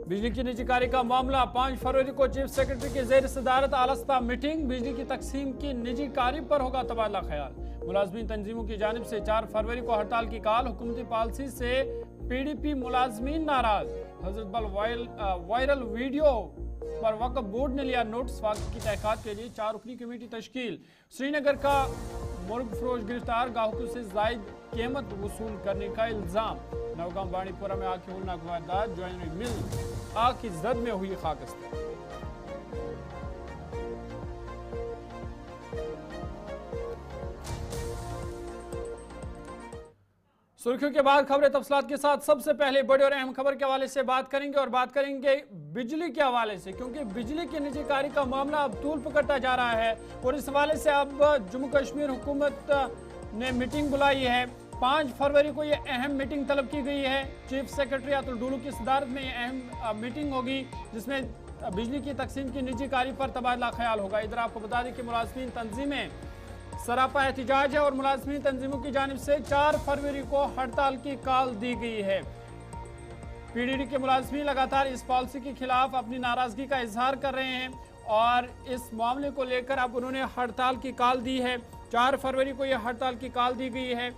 बिजली की निजीकारी का मामला 5 फरवरी को चीफ सेक्रेटरी की जेर सदारत आलस्ता मीटिंग। बिजली की तकसीम की निजीकारी पर होगा तबादला ख्याल। मुलाजमीन तंजीमों की जानिब से 4 फरवरी को हड़ताल की काल। हुकूमती पॉलिसी से PDP मुलाजमीन नाराज। हजरत बल वायरल वीडियो पर वक्फ बोर्ड ने लिया नोटिस। वाक़े की तहकीकात के लिए 4 रुकनी कमेटी तश्कील। श्रीनगर का मुर्ग फरोश गिरफ्तार। गाहकों से जायद कीमत वसूल करने का इल्जाम। नवगाम बाणीपुरा में आग की होलनाक वारदात। ज्वाइनरी मिल आग की जद में हुई खाकस्तर। सुर्खियों के बाद खबरें तफसीलात के साथ। सबसे पहले बड़ी और अहम खबर के हवाले से बात करेंगे और बात करेंगे बिजली के हवाले से, क्योंकि बिजली की निजीकारी का मामला अब तूल पकड़ता जा रहा है और इस हवाले से अब जम्मू कश्मीर हुकूमत ने मीटिंग बुलाई है। 5 फरवरी को ये अहम मीटिंग तलब की गई है। चीफ सेक्रेटरी अतुल डुलू की सदारत में ये अहम मीटिंग होगी, जिसमें बिजली की तकसीम की निजीकारी पर तबादला ख्याल होगा। इधर आपको बता दें कि मुलाजमीन तंजीमें सरापा एहतिजाज है और मुलाजमीन तंजीमों की जानिब से 4 फरवरी को हड़ताल की कॉल दी गई है। PDD के मुलाजमीन लगातार इस पॉलिसी के खिलाफ अपनी नाराजगी का इजहार कर रहे हैं और इस मामले को लेकर अब उन्होंने हड़ताल की कॉल दी है। 4 फरवरी को यह हड़ताल की कॉल दी गई है।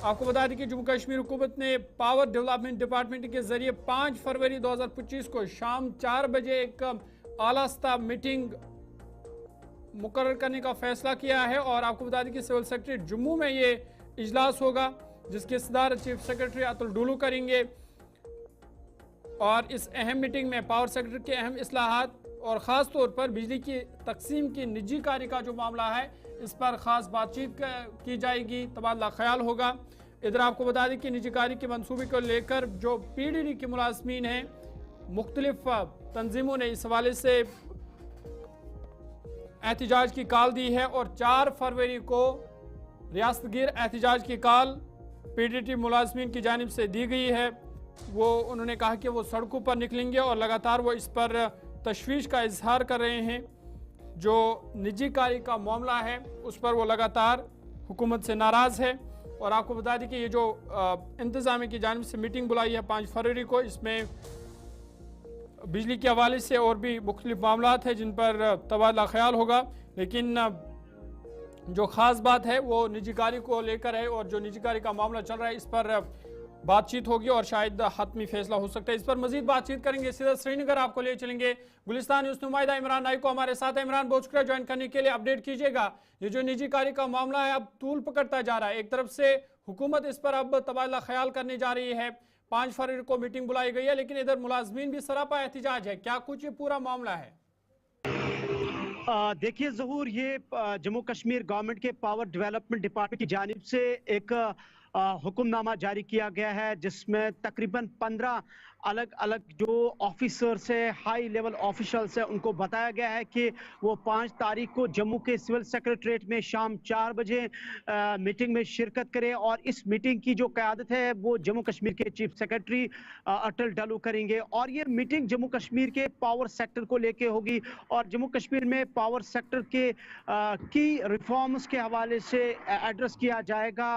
आपको बता दें कि जम्मू कश्मीर हुकूमत ने पावर डेवलपमेंट डिपार्टमेंट के जरिए 5 फरवरी 2025 को शाम 4 बजे एक आलास्ता मीटिंग मुकर्रर करने का फैसला किया है और आपको बता दें कि सिविल सेक्रेटरी जम्मू में ये इजलास होगा, जिसकी सदारत चीफ सेक्रेटरी अतुल डुलू करेंगे। और इस अहम मीटिंग में पावर सेक्टर के अहम इस्लाहात और ख़ास तौर पर बिजली की तकसीम की निजीकारी का जो मामला है, इस पर ख़ास बातचीत की जाएगी, तबादला ख्याल होगा। इधर आपको बता दें कि निजीकारी के मनसूबे को लेकर जो PDD के मुलाजमीन हैं, मुख्तलिफ तंजीमों ने इस हवाले से एहतिजाज की कॉल दी है और 4 फरवरी को रियासत गिर एहतिजाज की कॉल PDD मुलाजमीन की जानिब से दी गई है। वो उन्होंने कहा कि वो सड़कों पर निकलेंगे और लगातार वो इस पर तशवीश का इजहार कर रहे हैं। जो निजीकारी का मामला है उस पर वो लगातार हुकूमत से नाराज़ है। और आपको बता दें कि ये जो इंतज़ामिया की जानिब से मीटिंग बुलाई है 5 फरवरी को, इसमें बिजली के हवाले से और भी मुख्तलिफ मामलात हैं जिन पर तबादला ख्याल होगा। लेकिन जो ख़ास बात है वो निजीकारी को लेकर है और जो निजीकारी का मामला चल रहा है इस पर बातचीत होगी और शायद हतमी फैसला हो सकता है। इस पर मजीद बातचीत करेंगे। सीधा श्रीनगर आपको ले चलेंगे। गुलिस्तान न्यूज़ नुमाइंदा इमरान नाइक को हमारे साथ है। इमरान, बहुत शुक्रिया ज्वाइन करने के लिए। अपडेट कीजिएगा, ये जो निजीकारी का मामला है अब तूल पकड़ता जा रहा है। एक तरफ से हुकूमत इस पर अब तबादला ख्याल करने जा रही है, 5 फरवरी को मीटिंग बुलाई गई है, लेकिन इधर मुलाजमीन भी सरापा एहतिजाज है। क्या कुछ ये पूरा मामला है? देखिए ज़हूर, ये जम्मू कश्मीर गवर्नमेंट के पावर डेवलपमेंट डिपार्टमेंट की जानिब से एक हुक्मनामा जारी किया गया है, जिसमें तकरीबन 15 अलग अलग जो ऑफिसर्स है, हाई लेवल ऑफिशियल्स है, उनको बताया गया है कि वो 5 तारीख को जम्मू के सिविल सेक्रेटरीट में शाम 4 बजे मीटिंग में शिरकत करें। और इस मीटिंग की जो क़यादत है वो जम्मू कश्मीर के चीफ सेक्रेटरी अटल डलू करेंगे। और ये मीटिंग जम्मू कश्मीर के पावर सेक्टर को लेके होगी और जम्मू कश्मीर में पावर सेक्टर के की रिफॉर्म्स के हवाले से एड्रेस किया जाएगा।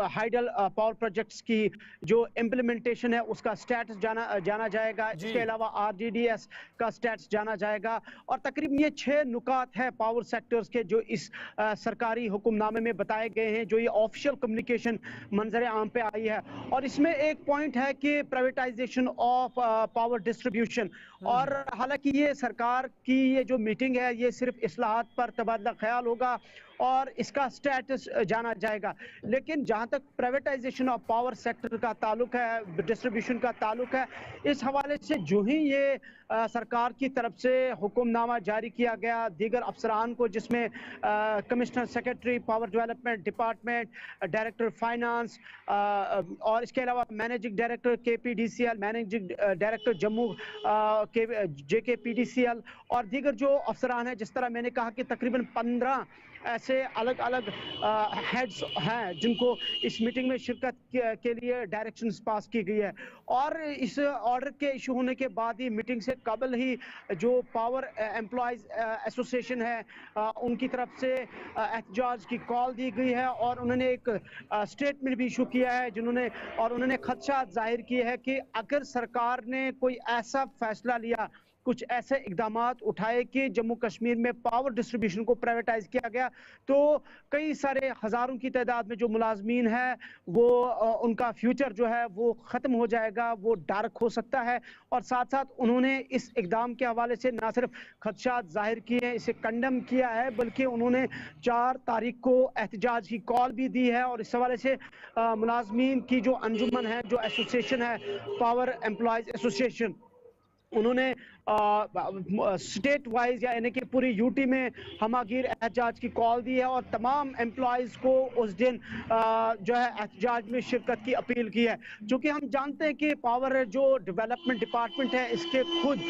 हाइडल पावर प्रोजेक्ट्स की जो इम्प्लीमेंटेशन है उसका स्टेटस जाना जाएगा। इसके अलावा RDDS का स्टेटस जाना जाएगा। और तकरीबन ये 6 नुकात है पावर सेक्टर्स के जो इस सरकारी हुक्मनामे में बताए गए हैं, जो ये ऑफिशियल कम्युनिकेशन मंजर आम पे आई है। और इसमें एक पॉइंट है कि प्राइवेटाइजेशन ऑफ पावर डिस्ट्रीब्यूशन। और हालांकि ये सरकार की ये जो मीटिंग है ये सिर्फ इस्लाहात पर तबादला ख्याल होगा और इसका स्टेटस जाना जाएगा, लेकिन जहां तक प्राइवेटाइजेशन ऑफ पावर सेक्टर का ताल्लुक है, डिस्ट्रीब्यूशन का ताल्लुक है, इस हवाले से जो ही ये सरकार की तरफ से हुक्मनामा जारी किया गया दीगर अफसरान को, जिसमें commissioner secretary power development department, director finance और इसके अलावा managing director KPDCL, managing director Jammu JKPDCL और दीगर जो अफसरान हैं, जिस तरह मैंने कहा कि तकरीबन 15 ऐसे अलग अलग हेड्स हैं जिनको इस मीटिंग में शिरकत के लिए डायरेक्शंस पास की गई है। और इस ऑर्डर के इशू होने के बाद ही मीटिंग से कबल ही जो पावर एम्प्लॉयज एसोसिएशन है उनकी तरफ से एहतजाज की कॉल दी गई है और उन्होंने एक स्टेटमेंट भी इशू किया है उन्होंने खदशा जाहिर किए हैं कि अगर सरकार ने कोई ऐसा फैसला लिया, कुछ ऐसे इकदाम उठाए कि जम्मू कश्मीर में पावर डिस्ट्रीब्यूशन को प्राइवेटाइज किया गया, तो कई सारे हजारों की तादाद में जो मुलाजमीन है वो उनका फ्यूचर जो है वो ख़त्म हो जाएगा, वो डार्क हो सकता है। और साथ साथ उन्होंने इस इकदाम के हवाले से ना सिर्फ खदशात जाहिर किए हैं, इसे कंडम किया है, बल्कि उन्होंने 4 तारीख को एहतजाज की कॉल भी दी है। और इस हवाले से मुलाजमीन की जो अंजुमन है, जो एसोसिएशन है पावर एम्प्लॉयज एसोसिएशन, उन्होंने स्टेट वाइज यानी कि पूरी यूटी में हमागीर एहतजाज की कॉल दी है और तमाम एम्प्लॉयज को उस दिन जो है एहतजाज में शिरकत की अपील की है। चूँकि हम जानते हैं कि पावर जो डेवलपमेंट डिपार्टमेंट है इसके खुद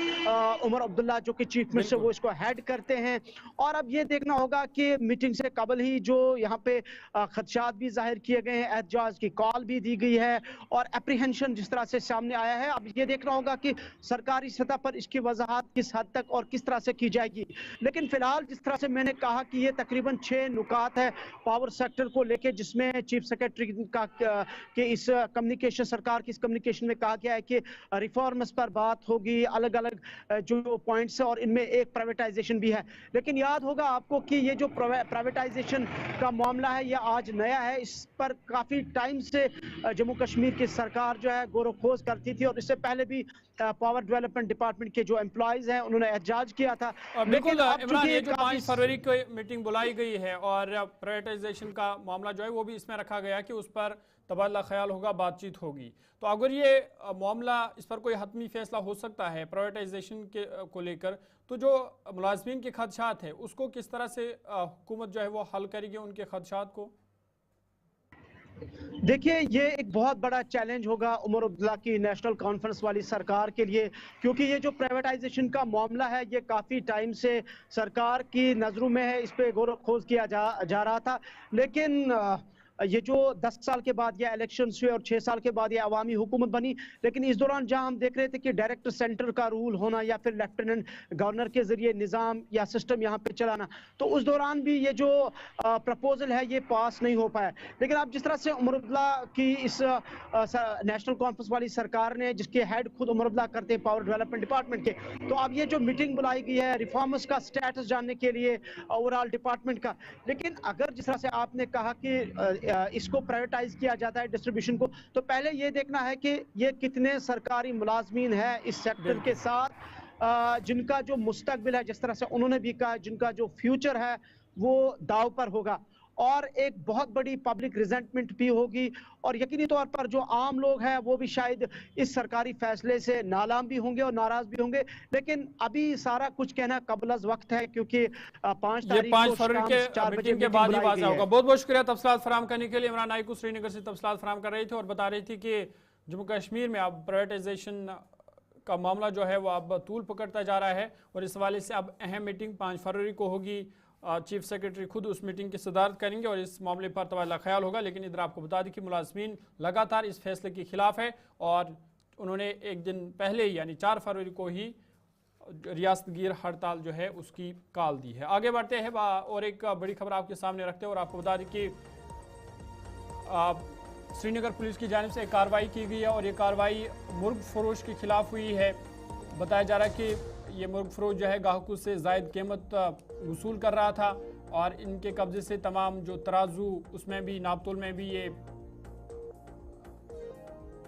उमर अब्दुल्ला जो कि चीफ मिनिस्टर वो इसको हेड करते हैं। और अब ये देखना होगा कि मीटिंग से कबल ही जो यहाँ पे खदशात भी जाहिर किए गए हैं, एहतजाज की कॉल भी दी गई है और एप्रीहेंशन जिस तरह से सामने आया है, अब ये देखना होगा कि सरकारी सतह पर इसकी वजाहत किस हद तक और किस तरह से की जाएगी। लेकिन फिलहाल जिस तरह से मैंने कहा कि ये तकरीबन 6 नुकात है पावर सेक्टर को लेके, जिसमें चीफ सेक्रेटरी का कि इस कम्युनिकेशन सरकार की इस कम्युनिकेशन में कहा गया है कि रिफॉर्म्स पर बात होगी, अलग अलग जो पॉइंट्स है और इनमें एक प्राइवेटाइजेशन भी है। लेकिन याद होगा आपको कि ये जो प्राइवेटाइजेशन का मामला है ये आज नया है, इस पर काफी टाइम से जम्मू कश्मीर की सरकार जो है गौर खोज करती थी और इससे पहले भी पावर डेवलपमेंट डिपार्टमेंट के जो एम्प्लॉयज हैं उन्होंने एहतजाज किया था। बिल्कुल इमरान, ये जो 5 फरवरी को मीटिंग बुलाई गई है और प्राइवेटाइजेशन का मामला जो है वो भी इसमें रखा गया कि उस पर तबादला ख्याल होगा, बातचीत होगी। तो अगर ये मामला इस पर कोई हतमी फैसला हो सकता है प्राइवेटाइजेशन के को लेकर, तो जो मुलाजमीन के खदशात है उसको किस तरह से हुकूमत जो है वो हल करेगी उनके खदशात को? देखिए ये एक बहुत बड़ा चैलेंज होगा उमर अब्दुल्ला की नेशनल कॉन्फ्रेंस वाली सरकार के लिए, क्योंकि ये जो प्राइवेटाइजेशन का मामला है ये काफ़ी टाइम से सरकार की नज़रों में है, इस पे गौर खोज किया जा रहा था। लेकिन ये जो 10 साल के बाद ये इलेक्शन हुए और 6 साल के बाद ये अवामी हुकूमत बनी, लेकिन इस दौरान जहां हम देख रहे थे कि डायरेक्टर सेंटर का रूल होना या फिर लेफ्टिनेंट गवर्नर के जरिए निज़ाम या सिस्टम यहाँ पे चलाना, तो उस दौरान भी ये जो प्रपोजल है ये पास नहीं हो पाया। लेकिन अब जिस तरह से उमर अब्दुल्ला की इस नेशनल कॉन्फ्रेंस वाली सरकार ने, जिसके हेड खुद उमर अब्दुल्ला करते हैं पावर डेवलपमेंट डिपार्टमेंट के, तो अब ये जो मीटिंग बुलाई गई है रिफॉर्म्स का स्टेटस जानने के लिए ओवरऑल डिपार्टमेंट का, लेकिन अगर जिस तरह से आपने कहा कि इसको प्राइवेटाइज किया जाता है डिस्ट्रीब्यूशन को, तो पहले ये देखना है कि ये कितने सरकारी मुलाजमीन है इस सेक्टर के साथ जिनका जो मुस्तकबिल है, जिस तरह से उन्होंने भी कहा, जिनका जो फ्यूचर है वो दाव पर होगा। और एक बहुत बड़ी पब्लिक रिजेंटमेंट भी होगी और यकीनी तौर पर जो आम लोग हैं वो भी शायद इस सरकारी फैसले से नालाम भी होंगे और नाराज भी होंगे। लेकिन अभी सारा कुछ कहना कबल अज़ वक्त है, क्योंकि 5 फरवरी के मीटिंग के बाद ही वाज़ा होगा। बहुत बहुत शुक्रिया तफसीलात फराहम करने के लिए। इमरान नाइकू श्रीनगर से तफसीलात फराहम कर रही थी और बता रही थी कि जम्मू कश्मीर में अब प्राइवेटाइजेशन का मामला जो है वो अब तूल पकड़ता जा रहा है और इस हवाले से अब अहम मीटिंग 5 फरवरी को होगी। चीफ सेक्रेटरी खुद उस मीटिंग की सदारत करेंगे और इस मामले पर तबादला ख्याल होगा। लेकिन इधर आपको बता दें कि मुलाजमीन लगातार इस फैसले के खिलाफ है और उन्होंने एक दिन पहले ही यानी 4 फरवरी को ही रियासतगीर हड़ताल जो है उसकी कॉल दी है। आगे बढ़ते हैं और एक बड़ी खबर आपके सामने रखते हैं और आपको बता दें कि श्रीनगर पुलिस की जानिब से एक कार्रवाई की गई है और ये कार्रवाई मुर्ग फरोश के खिलाफ हुई है। बताया जा रहा है कि ये मुर्ग फरोश जो है ग्राहकों से जायद कीमत वसूल कर रहा था और इनके कब्जे से तमाम जो तराजू उसमें भी नापतोल में भी ये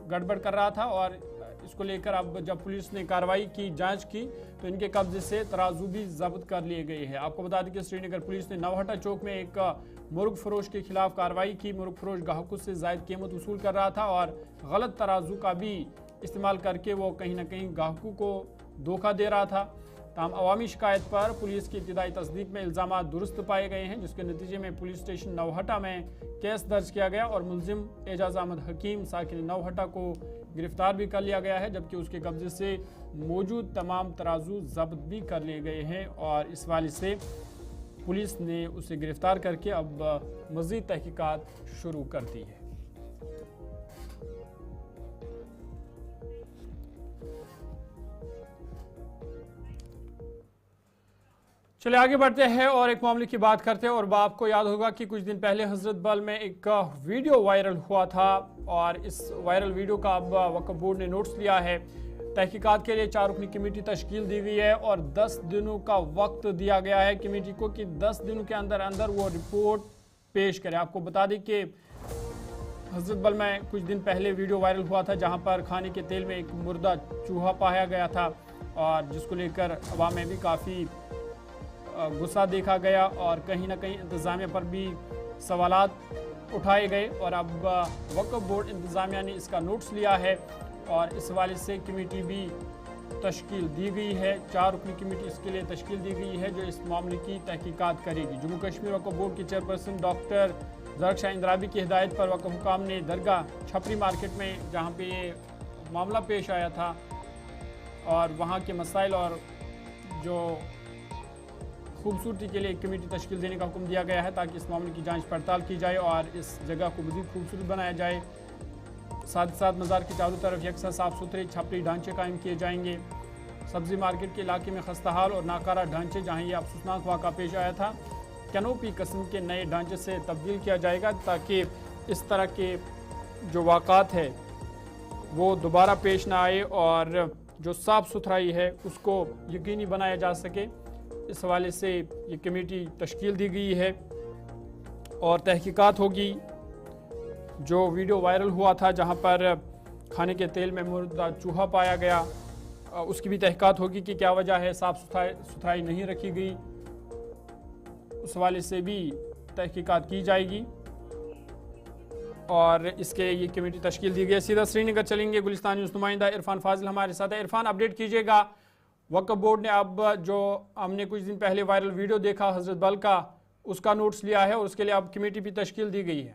गड़बड़ कर रहा था और इसको लेकर अब जब पुलिस ने कार्रवाई की, जांच की, तो इनके कब्जे से तराजू भी जब्त कर लिए गए हैं। आपको बता दें कि श्रीनगर पुलिस ने नवहटा चौक में एक मुर्ग फरोश के खिलाफ कार्रवाई की। मुर्ग फरोश ग्राहकों से जायद कीमत वसूल कर रहा था और गलत तराजू का भी इस्तेमाल करके वो कहीं ना कहीं ग्राहकों को धोखा दे रहा था। तमाम अवामी शिकायत पर पुलिस की इब्तिदाई तस्दीक में इल्ज़ाम दुरुस्त पाए गए हैं, जिसके नतीजे में पुलिस स्टेशन नवहटा में केस दर्ज किया गया और मुलजिम एजाज अहमद हकीम साकिन नवहटा को गिरफ्तार भी कर लिया गया है, जबकि उसके कब्जे से मौजूद तमाम तराजू जब्त भी कर लिए गए हैं। और इस वाले से पुलिस ने उसे गिरफ्तार करके अब मज़ीद तहकीकात शुरू कर दी है। चलिए आगे बढ़ते हैं और एक मामले की बात करते हैं। और आपको याद होगा कि कुछ दिन पहले हजरत बल में एक वीडियो वायरल हुआ था और इस वायरल वीडियो का अब वक्फ बोर्ड ने नोटिस लिया है। तहकीकात के लिए 4 रुकनी कमेटी तश्कील दी गई है और 10 दिनों का वक्त दिया गया है कमेटी को कि 10 दिनों के अंदर अंदर वो रिपोर्ट पेश करे। आपको बता दें कि हजरत बल में कुछ दिन पहले वीडियो वायरल हुआ था जहां पर खाने के तेल में एक मुर्दा चूहा पाया गया था और जिसको लेकर अवाम में भी काफ़ी गुस्सा देखा गया और कहीं ना कहीं इंतज़ामिया पर भी सवालात उठाए गए। और अब वक्फ बोर्ड इंतज़ामिया ने इसका नोटिस लिया है और इस हवाले से कमेटी भी तश्कील दी गई है। 4 रुकनी कमेटी इसके लिए तश्कील दी गई है जो इस मामले की तहकीकात करेगी। जम्मू कश्मीर वक्फ बोर्ड के चेयरपर्सन डॉक्टर जरक शाह इंद्राबी की हिदायत पर वक्फ हुकाम ने दरगाह छपरी मार्केट में जहाँ पे ये मामला पेश आया था और वहाँ के मसाइल और जो खूबसूरती के लिए एक कमेटी तश्कील देने का हुक्म दिया गया है ताकि इस मामले की जांच पड़ताल की जाए और इस जगह को मज़ीद खूबसूरत बनाया जाए। साथ ही साथ मज़ार के चारों तरफ यकसा साफ़ सुथरे छपरी ढांचे कायम किए जाएंगे। सब्ज़ी मार्केट के इलाके में खस्ताहाल और नाकारा ढांचे जहाँ ये अफसोसनाक वाक़ा पेश आया था कैनोपी किस्म के नए ढांचे से तब्दील किया जाएगा ताकि इस तरह के जो वाक़ात है वो दोबारा पेश ना आए और जो साफ़ सुथराई है उसको यकीनी बनाया जा सके। इस हवाले से ये कमेटी तश्कील दी गई है और तहकीकात होगी। जो वीडियो वायरल हुआ था जहां पर खाने के तेल में मुर्दा चूहा पाया गया उसकी भी तहकीकात होगी कि क्या वजह है, साफ़ सुथराई नहीं रखी गई, उस हवाले से भी तहकीकात की जाएगी और इसके ये कमेटी तश्कील दी गई। सीधा श्रीनगर चलेंगे, गुलिस्तान न्यूज़ नुमाइंदा इरफान फाजिल हमारे साथ है। इरफान, अपडेट कीजिएगा। वक्फ बोर्ड ने अब जो हमने कुछ दिन पहले वायरल वीडियो देखा हजरत बल का उसका नोटिस लिया है और उसके लिए अब कमेटी भी तश्कील दी गई है।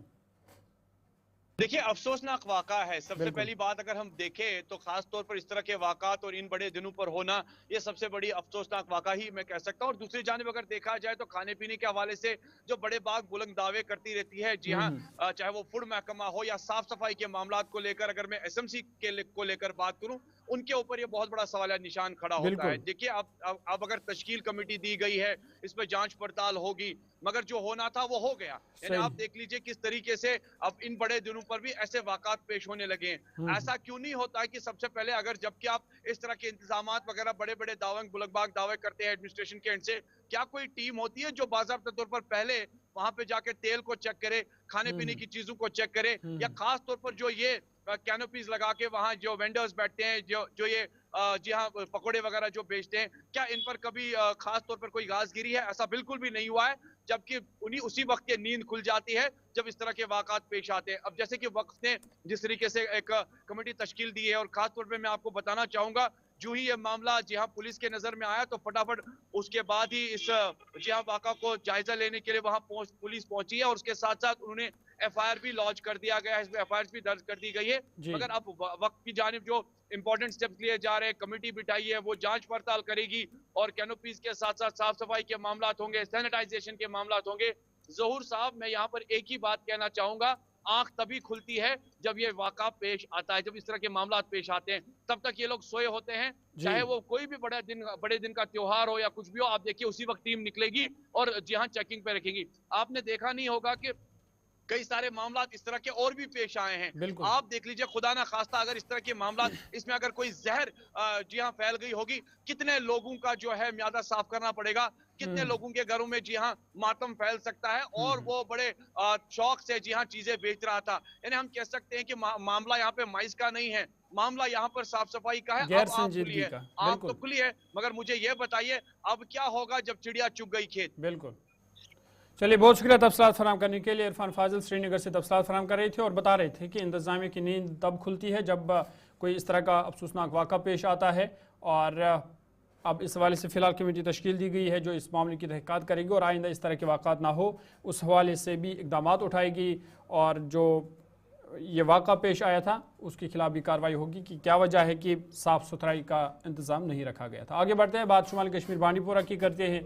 देखिए, अफसोसनाक वाक़ा है। सबसे पहली बात अगर हम देखें तो खास तौर पर इस तरह के वाक़ात और इन बड़े दिनों पर होना ये सबसे बड़ी अफसोसनाक वाक़ा ही मैं कह सकता हूँ। और दूसरी जानिब अगर देखा जाए तो खाने पीने के हवाले से जो बड़े बाग बुलंद दावे करती रहती है, जी हाँ, चाहे वो फूड महकमा हो या साफ सफाई के मामलात को लेकर अगर मैं SMC को लेकर बात करूँ, उनके ऊपर ये बहुत बड़ा सवाल निशान खड़ा होता है। देखिए, अब अगर तश्कील कमेटी दी गई है, इस पर जांच पड़ताल होगी, मगर जो होना था वो हो गया। यानी आप देख लीजिए किस तरीके से अब इन बड़े दिनों पर भी ऐसे वाक़ात पेश होने लगे हैं। ऐसा क्यों नहीं होता है कि सबसे पहले अगर जबकि आप इस तरह के इंतजामात वगैरह बड़े बड़े दावे बुलंदबाग दावे करते हैं एडमिनिस्ट्रेशन के एंड से, क्या कोई टीम होती है जो बाज़ाब्ता तौर पर पहले वहां पे जाके तेल को चेक करे, खाने पीने की चीजों को चेक करे, या खास तौर पर जो ये कैनोपीज लगा के वहां जो वेंडर्स बैठते हैं, जो ये जी हाँ पकोड़े वगैरह जो बेचते हैं, क्या इन पर कभी खास तौर पर कोई गाजगिरी है? ऐसा बिल्कुल भी नहीं हुआ है, जबकि उसी वक्त ये नींद खुल जाती है जब इस तरह के वाक़ात पेश आते हैं। अब जैसे कि वक्त ने जिस तरीके से एक कमेटी तश्कील दी है और खास तौर पर मैं आपको बताना चाहूंगा, जो ही ये मामला जी हाँ पुलिस के नजर में आया तो फटाफट उसके बाद ही इस जी हाँ वाक़ा को जायजा लेने के लिए वहां पुलिस पहुंची है और उसके साथ साथ उन्होंने FIR भी लॉन्च कर दिया गया है, इसमें FIR भी दर्ज कर दी गई है। मगर अब वक्त की जानिब जो इंपॉर्टेंट स्टेप्स लिए जा रहे हैं, कमेटी बिठाई है, वो जांच पड़ताल करेगी और कैनोपीज के साथ साथ साफ सफाई के मामलात होंगे, सैनिटाइजेशन के मामलात होंगे। ज़हूर साहब, मैं यहाँ पर एक ही बात कहना चाहूंगा, आंख तभी खुलती है जब ये वाक़ा पेश आता है, जब इस तरह के मामलात पेश आते हैं, तब तक ये लोग सोए होते हैं। चाहे वो कोई भी बड़े दिन का त्योहार हो या कुछ भी हो, आप देखिए उसी वक्त टीम निकलेगी और जी हाँ चेकिंग पे रखेगी। आपने देखा नहीं होगा कि कई सारे मामलात इस तरह के और भी पेश आए हैं। आप देख लीजिए, खुदा ना खास्ता अगर इस तरह के मामलात, इसमें अगर कोई जहर जी हाँ फैल गई होगी, कितने लोगों का जो है म्यादा साफ करना पड़ेगा, कितने लोगों के घरों में जी हाँ मातम फैल सकता है। और वो बड़े शौक से जी हाँ चीजें बेच रहा था। यानी हम कह सकते हैं कि मामला यहाँ पे माइस का नहीं है, मामला यहाँ पर साफ सफाई का है। अब आप तो खुली है, मगर मुझे ये बताइए अब क्या होगा जब चिड़िया चुग गई खेत। बिल्कुल, चलिए, बहुत शुक्रिया तफसीलात फराहम करने के लिए। इरफान फाजिल श्रीनगर से तफसीलात फराहम कर रहे थे और बता रहे थे कि इंतज़ामिया की नींद तब खुलती है जब कोई इस तरह का अफसोसनाक वाक़ा पेश आता है। और अब इस हवाले से फ़िलहाल कमेटी तश्कील दी गई है जो इस मामले की तहक़ीक़ात करेगी और आइंदा इस तरह के वाक़ात ना हो उस हवाले से भी इक़दामात उठाएगी। और जो ये वाक़ा पेश आया था उसके खिलाफ भी कार्रवाई होगी कि क्या वजह है कि साफ़ सुथराई का इंतज़ाम नहीं रखा गया था। आगे बढ़ते हैं, बात शुमाली कश्मीर बांडीपोरा की करते हैं।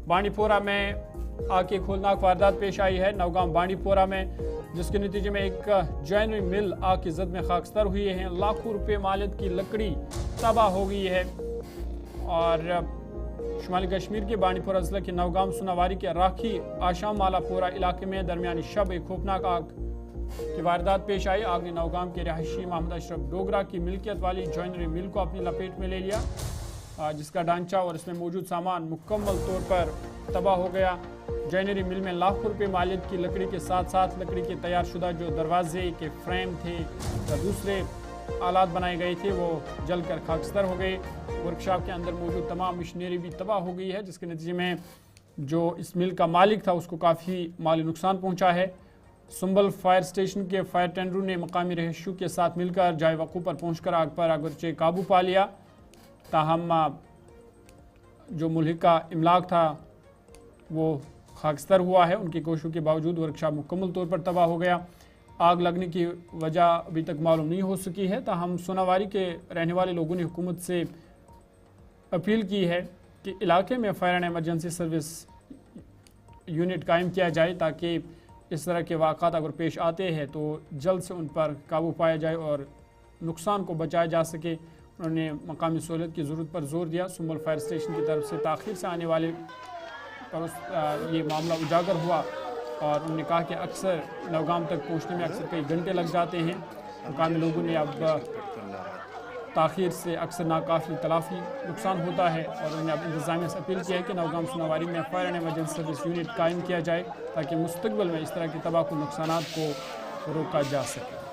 बांडीपोरा में आग की खोलनाक वारदात पेश आई है नौगाम बांडीपोरा में, जिसके नतीजे में एक जॉइनरी मिल आग की जद में खाकस्तर हुई है। लाखों रुपये मालियत की लकड़ी तबाह हो गई है। और शुमाली कश्मीर के बांडीपोरा ज़िले के नौगाम सुनावारी के राखी आशाम मालापोरा इलाके में दरमियानी शब एक खौफनाक आग की वारदात पेश आई। आग ने नौगाम के रहायशी मोहम्मद अशरफ डोगरा की मिल्कियत वाली जॉइनरी मिल को अपनी लपेट में ले लिया, जिसका ढांचा और इसमें मौजूद सामान मुकम्मल तौर पर तबाह हो गया। जॉइनरी मिल में लाखों रुपये मालियत की लकड़ी के साथ साथ लकड़ी के तैयार शुदा जो दरवाजे के फ्रेम थे या दूसरे आलात बनाए गए थे वो जलकर खाकस्तर हो गए। वर्कशॉप के अंदर मौजूद तमाम मशीनरी भी तबाह हो गई है, जिसके नतीजे में जो इस मिल का मालिक था उसको काफ़ी माली नुकसान पहुँचा है। सुंबल फायर स्टेशन के फायर टेंडरों ने मकामी रहायशियों के साथ मिलकर जाए वक़ू पर पहुंचकर आग पर अगरचे काबू पा लिया, ताहम जो मुल्हिका इमलाक था वो खाकस्तर हुआ है। उनकी कोशिशों के बावजूद वर्कशॉप मुकम्मल तौर पर तबाह हो गया। आग लगने की वजह अभी तक मालूम नहीं हो सकी है, ताहम सोनावारी के रहने वाले लोगों ने हुकूमत से अपील की है कि इलाके में fire and emergency service unit कायम किया जाए ताकि इस तरह के वाक़ात अगर पेश आते हैं तो जल्द से उन पर काबू पाया जाए और नुकसान को बचाया जा सके। उन्होंने मकामी सहूलियत की ज़रूरत पर जोर दिया। सुंबल फायर स्टेशन की तरफ से ताख़ीर से आने वाले पर ये मामला उजागर हुआ और उन्होंने कहा कि अक्सर नौगाम तक पहुँचने में अक्सर कई घंटे लग जाते हैं। मकामी लोगों ने अब ताख़ीर से अक्सर नाकाफ़ी तलाफ़ी नुकसान होता है और उन्होंने अब इंतज़ामिया से अपील किया है कि नौगाम सोनावारी में fire and emergency service unit कायम किया जाए ताकि मुस्तक़बिल में इस तरह की तबाहकुन नुकसानात को रोका जा सके।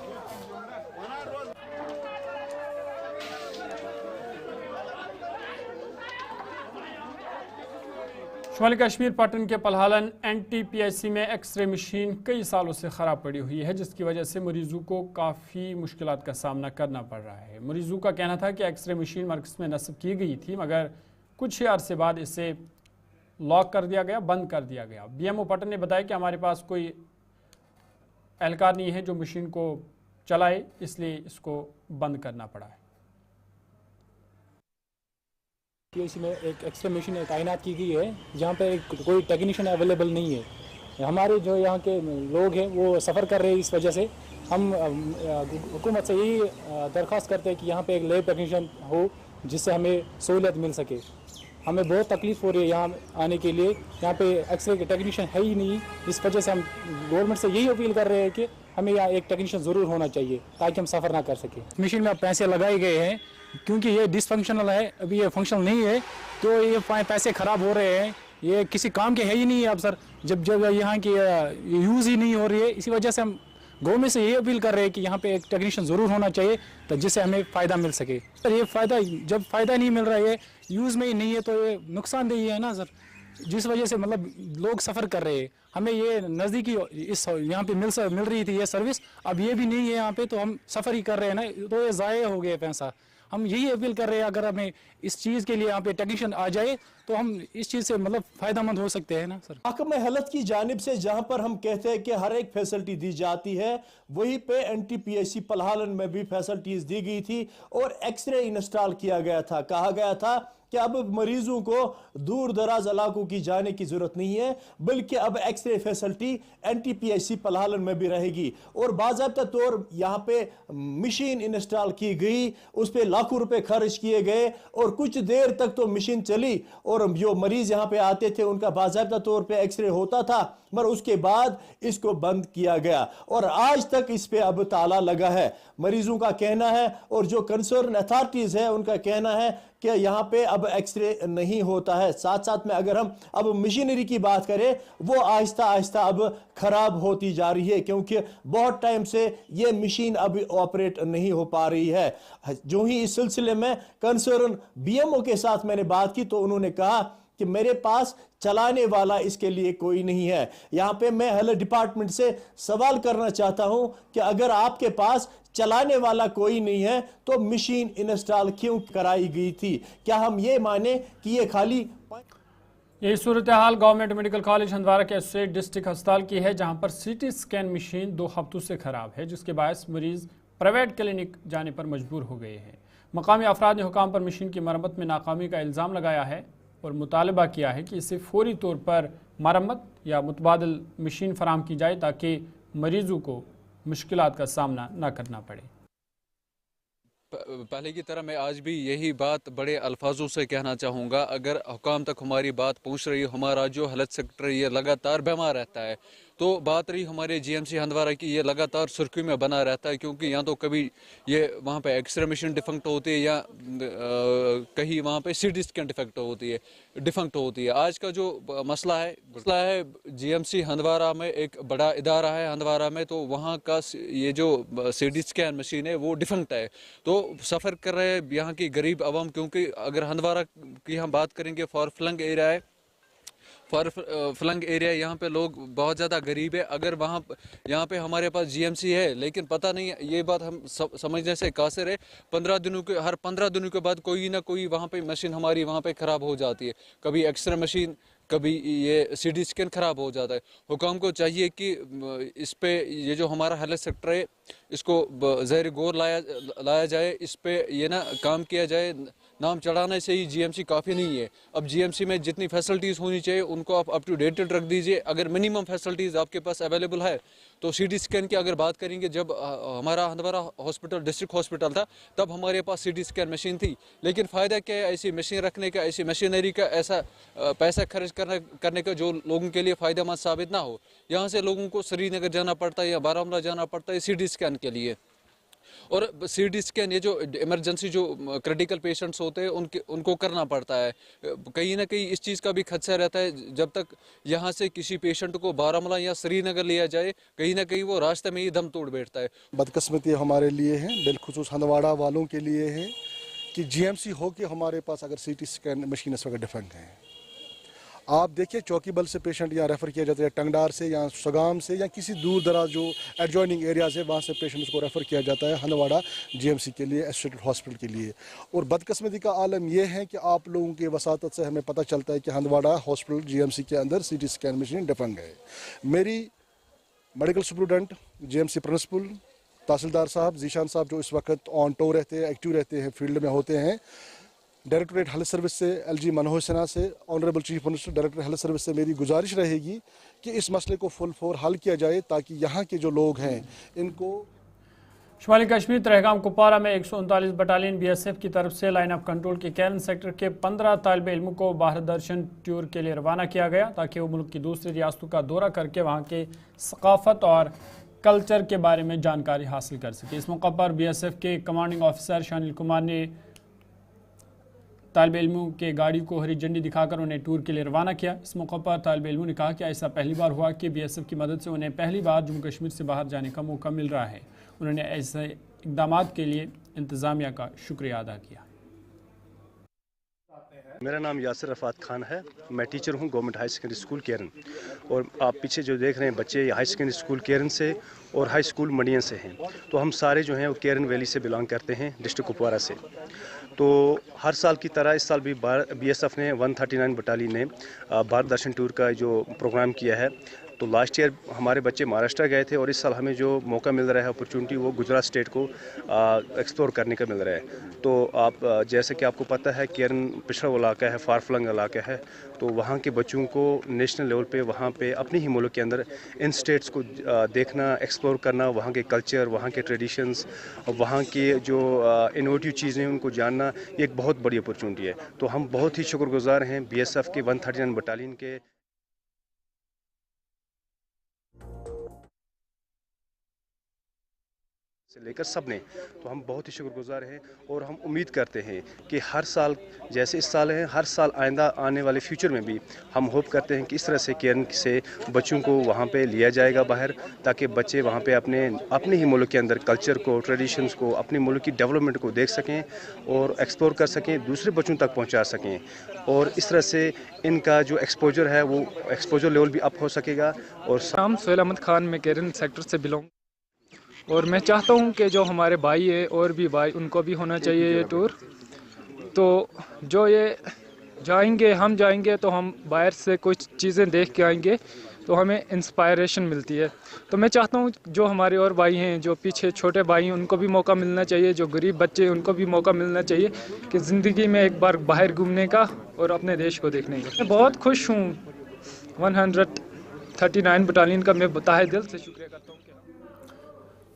शुमाली कश्मीर पटन के पलहालन NTPIC में एक्सरे मशीन कई सालों से ख़राब पड़ी हुई है, जिसकी वजह से मरीजों को काफ़ी मुश्किलात का सामना करना पड़ रहा है। मरीजों का कहना था कि एक्सरे मशीन मरकज़ में नस्ब की गई थी मगर कुछ ही अरसे बाद इसे लॉक कर दिया गया, बंद कर दिया गया। BMO पटन ने बताया कि हमारे पास कोई एहलकार नहीं है जो मशीन को चलाए, इसलिए इसको बंद करना पड़ा है। इसमें एक एक्सरे मशीन तैनात की गई है जहाँ पे कोई टेक्नीशियन अवेलेबल नहीं है। हमारे जो यहाँ के लोग हैं वो सफ़र कर रहे हैं, इस वजह से हम हुकूमत से यही दरख्वास्त करते हैं कि यहाँ पे एक लैब टेक्नीशियन हो जिससे हमें सहूलियत मिल सके। हमें बहुत तकलीफ़ हो रही है यहाँ आने के लिए, यहाँ पे एक्सरे के टेक्नीशियन है ही नहीं। इस वजह से हम गवर्नमेंट से यही अपील कर रहे हैं कि हमें यहाँ एक टेक्नीशियन ज़रूर होना चाहिए ताकि हम सफ़र ना कर सकें। मशीन में पैसे लगाए गए हैं क्योंकि ये डिसफंक्शनल है, अभी ये फंक्शनल नहीं है, तो ये पैसे ख़राब हो रहे हैं, ये किसी काम के है ही नहीं है। अब सर जब यहाँ की यूज़ ही नहीं हो रही है, इसी वजह से हम गवर्नमेंट से ये अपील कर रहे हैं कि यहाँ पे एक टेक्नीशियन ज़रूर होना चाहिए तो जिससे हमें फ़ायदा मिल सके। सर ये फ़ायदा जब फ़ायदा नहीं मिल रहा है, यूज़ में ही नहीं है, तो ये नुकसानदेही है ना सर, जिस वजह से मतलब लोग सफ़र कर रहे हैं। हमें ये नज़दीकी इस यहाँ पे मिल रही थी ये सर्विस, अब ये भी नहीं है यहाँ पे, तो हम सफ़र ही कर रहे हैं ना, तो ये ज़ाया हो गया पैसा। हम यही अपील कर रहे हैं अगर हमें इस चीज़ के लिए यहाँ पे टेक्नीशियन आ जाए तो हम इस चीज़ से मतलब फ़ायदामंद हो सकते हैं ना सर। महकमा हेल्थ की जानिब से जहाँ पर हम कहते हैं कि हर एक फैसिलिटी दी जाती है, वहीं पे NTPIC पलहालन में भी फैसिलिटीज़ दी गई थी और एक्सरे इंस्टॉल किया गया था। कहा गया था कि अब मरीजों को दूर दराज इलाकों की जाने की जरूरत नहीं है, बल्कि अब एक्सरे फैसिलिटी NTPIC पलहालन में भी रहेगी और बाज़ाब्ता तौर यहाँ पे मशीन इंस्टॉल की गई, उस पर लाखों रुपए खर्च किए गए और कुछ देर तक तो मशीन चली और जो मरीज यहाँ पे आते थे उनका बाज़ाब्ता तौर पे एक्सरे होता था, मगर उसके बाद इसको बंद किया गया और आज तक इस पे अब ताला लगा है। मरीजों का कहना है और जो कंसर्न अथॉरिटीज है उनका कहना है कि यहाँ पे अब एक्सरे नहीं होता है। साथ साथ में अगर हम अब मशीनरी की बात करें, वो आहिस्ता आहिस्ता अब खराब होती जा रही है क्योंकि बहुत टाइम से ये मशीन अब ऑपरेट नहीं हो पा रही है। जो ही इस सिलसिले में कंसर्न BMO के साथ मैंने बात की तो उन्होंने कहा कि मेरे पास चलाने वाला इसके लिए कोई नहीं है। यहाँ पे मैं हेल्थ डिपार्टमेंट से सवाल करना चाहता हूं कि अगर आपके पास चलाने वाला कोई नहीं है तो मशीन इंस्टॉल क्यों कराई गई थी? क्या हम ये माने कि ये खाली यही सूरत हाल गवर्नमेंट मेडिकल कॉलेज हंदवारा के एसोसिएट डिस्ट्रिक्ट अस्पताल की है, जहां पर सीटी स्कैन मशीन 2 हफ्तों से खराब है, जिसके बायस मरीज प्राइवेट क्लिनिक जाने पर मजबूर हो गए हैं। मकामी अफराद ने हुकाम पर मशीन की मरम्मत में नाकामी का इल्ज़ाम लगाया है और मुतालबा किया है कि इसे फौरी तौर पर मरम्मत या मुतबादल मशीन फराम की जाए ताकि मरीजों को मुश्किलात का सामना न करना पड़े। पहले की तरह मैं आज भी यही बात बड़े अल्फाजों से कहना चाहूँगा, अगर हुकाम तक हमारी बात पहुँच रही है, हमारा जो हेल्थ सेक्टर ये लगातार बीमार रहता है, तो बात रही हमारे जीएमसी हंदवारा की, ये लगातार सुर्खी में बना रहता है, क्योंकि या तो कभी ये वहाँ पे एक्सरे मशीन डिफेक्ट होती है या कहीं वहाँ पे सीटी स्कैन डिफेक्ट होती है। आज का जो मसला है जीएमसी हंदवारा में एक बड़ा इदारा है हंदवारा में, तो वहाँ का ये जो सीटी स्कैन मशीन है वो डिफेक्ट है, तो सफ़र कर रहे हैं यहाँ की गरीब आवाम। क्योंकि अगर हंदवारा की हम बात करेंगे, फार फ्लंग एरिया है, यहाँ पे लोग बहुत ज़्यादा गरीब है। अगर यहाँ पे हमारे पास जीएमसी है, लेकिन पता नहीं, ये बात हम समझने से कासिर है, हर 15 दिनों के बाद कोई ना कोई वहाँ पे मशीन हमारी वहाँ पे ख़राब हो जाती है। कभी एक्सरे मशीन, कभी ये सीटी स्कैन ख़राब हो जाता है। हुकाम को चाहिए कि इस पे ये जो हमारा हेल्थ सेक्टर है इसको ज़हर गौर लाया जाए, इस पे ये ना काम किया जाए। नाम चढ़ाने से ही जीएमसी काफ़ी नहीं है। अब जीएमसी में जितनी फैसिलिटीज़ होनी चाहिए उनको आप अप टू डेट रख दीजिए। अगर मिनिमम फैसिलिटीज़ आपके पास अवेलेबल है तो सीटी स्कैन की अगर बात करेंगे, जब हमारा हंदवारा हॉस्पिटल डिस्ट्रिक्ट हॉस्पिटल था तब हमारे पास सीटी स्कैन मशीन थी, लेकिन फ़ायदा क्या है ऐसी मशीन रखने का, ऐसी मशीनरी का, ऐसा पैसा खर्च करने का जो लोगों के लिए फ़ायदेमंद साबित ना हो। यहाँ से लोगों को श्रीनगर जाना पड़ता है या बारामूला जाना पड़ता है सीटी स्कैन के लिए। और सीटी स्कैन ये जो इमरजेंसी जो क्रिटिकल पेशेंट्स होते हैं उनको करना पड़ता है। कहीं ना कहीं इस चीज़ का भी खदशा रहता है, जब तक यहाँ से किसी पेशेंट को बारामूला या श्रीनगर लिया जाए, कहीं ना कहीं वो रास्ते में ही दम तोड़ बैठता है। बदकिस्मती हमारे लिए है, बिलखुसूस हंदवाड़ा वालों के लिए है कि जीएमसी हो के हमारे पास अगर सीटी स्कैन मशीन इस वक्त डिफेक्ट है। आप देखिए चौकीबल से पेशेंट यहाँ रेफ़र किया जाता है, टंगडार से या सुगाम से या किसी दूर दराज जो एडजॉइनिंग एरियाज है वहाँ से पेशेंट्स को रेफ़र किया जाता है हंदवाड़ा जीएमसी के लिए, एसोसिएटेड हॉस्पिटल के लिए। और बदकिस्मती का आलम यह है कि आप लोगों की वसातत से हमें पता चलता है कि हंदवाड़ा हॉस्पिटल जीएमसी के अंदर सीटी स्कैन मशीन डिफेक्ट है। मेरी मेडिकल सुपरिटेंडेंट, जीएमसी प्रिंसिपल, तहसीलदार साहब, जीशान साहब जो इस वक्त ऑन टो रहते हैं, एक्टिव रहते हैं, फील्ड में होते हैं, डायरेक्टरेट हेल्थ सर्विस से, एलजी मनोहर सिन्हा से, honourable chief minister, director health service से मेरी गुजारिश रहेगी कि इस मसले को फुल फोर हल किया जाए ताकि यहाँ के जो लोग हैं इनको। शुमाली कश्मीर तहगाम कुपवारा में 139 बटालियन बीएसएफ की तरफ से लाइन ऑफ कंट्रोल के कैरन सेक्टर के 15 तालिब इल्मों को भारत दर्शन टूर के लिए रवाना किया गया ताकि वो मुल्क की दूसरी रियासतों का दौरा करके वहाँ के सकाफत और कल्चर के बारे में जानकारी हासिल कर सके। इस मौका पर बीएसएफ के कमांडिंग ऑफिसर शानिल कुमार ने तालिब इल्मों के गाड़ी को हरी झंडी दिखाकर उन्हें टूर के लिए रवाना किया। इस मौके पर तालिब इल्मों ने कहा कि ऐसा पहली बार हुआ कि बीएसएफ की मदद से उन्हें पहली बार जम्मू कश्मीर से बाहर जाने का मौका मिल रहा है। उन्होंने ऐसे इक़दाम के लिए इंतज़ामिया का शुक्रिया अदा किया। मेरा नाम यासिर रफ़ात खान है, मैं टीचर हूं गवर्नमेंट हाई सेकेंडरी स्कूल केरन। और आप पीछे जो देख रहे हैं बच्चे हाई सेकेंडरी स्कूल केरन से और हाई स्कूल मंडियन से हैं, तो हम सारे जो हैं वो केरन वैली से बिलोंग करते हैं, डिस्ट्रिक्ट कुपवारा से। तो हर साल की तरह इस साल भी बीएसएफ ने 139 बटालियन ने भारत दर्शन टूर का जो प्रोग्राम किया है। तो लास्ट ईयर हमारे बच्चे महाराष्ट्र गए थे और इस साल हमें जो मौका मिल रहा है, अपॉर्चुनिटी, वो गुजरात स्टेट को एक्सप्लोर करने का मिल रहा है। तो आप जैसे कि आपको पता है केरन पिछड़ा इलाका है, फार फ्लंग इलाका है, तो वहाँ के बच्चों को नेशनल लेवल पे वहाँ पे अपने ही मुल्क के अंदर इन स्टेट्स को देखना, एक्सप्लोर करना, वहाँ के कल्चर, वहाँ के ट्रेडिशंस, वहाँ के जो इनोवेटिव चीज़ें उनको जानना, ये एक बहुत बड़ी अपॉर्चुनिटी है। तो हम बहुत ही शुक्रगुजार हैं बीएसएफ के 139 बटालियन के से लेकर सब ने, तो हम बहुत ही शुक्रगुजार हैं और हम उम्मीद करते हैं कि हर साल जैसे इस साल है, हर साल आइंदा आने वाले फ्यूचर में भी हम होप करते हैं कि इस तरह से केरन से बच्चों को वहाँ पे लिया जाएगा बाहर, ताकि बच्चे वहाँ पे अपने ही मुल्क के अंदर कल्चर को, ट्रेडिशंस को, अपने मुल्क की डेवलपमेंट को देख सकें और एक्सप्लोर कर सकें, दूसरे बच्चों तक पहुँचा सकें। और इस तरह से इनका जो एक्सपोजर है वो एक्सपोजर लेवल भी अप हो सकेगा। और नाम सोहेल अहमद खान, मैं केरन सेक्टर से बिलोंग, और मैं चाहता हूं कि जो हमारे भाई है और भी भाई, उनको भी होना चाहिए ये टूर। तो जो ये हम जाएंगे तो हम बाहर से कुछ चीज़ें देख के आएंगे तो हमें इंस्पायरेशन मिलती है। तो मैं चाहता हूँ जो हमारे और भाई हैं, जो पीछे छोटे भाई हैं, उनको भी मौका मिलना चाहिए, जो गरीब बच्चे हैं उनको भी मौका मिलना चाहिए कि ज़िंदगी में एक बार बाहर घूमने का और अपने देश को देखने का। मैं बहुत खुश हूँ 139 बटालियन का, मैं तहे दिल से शुक्रिया करता हूँ।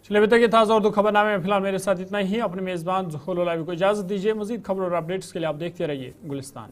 चलिए अभी तक ये ताज़ा उर्दू खबरनामे में फिलहाल मेरे साथ इतना ही। अपने मेज़बान ज़ुहूर लाइव को इजाज़त दीजिए। मज़ीद खबर और अपडेट्स के लिए आप देखते रहिए गुलिस्तान।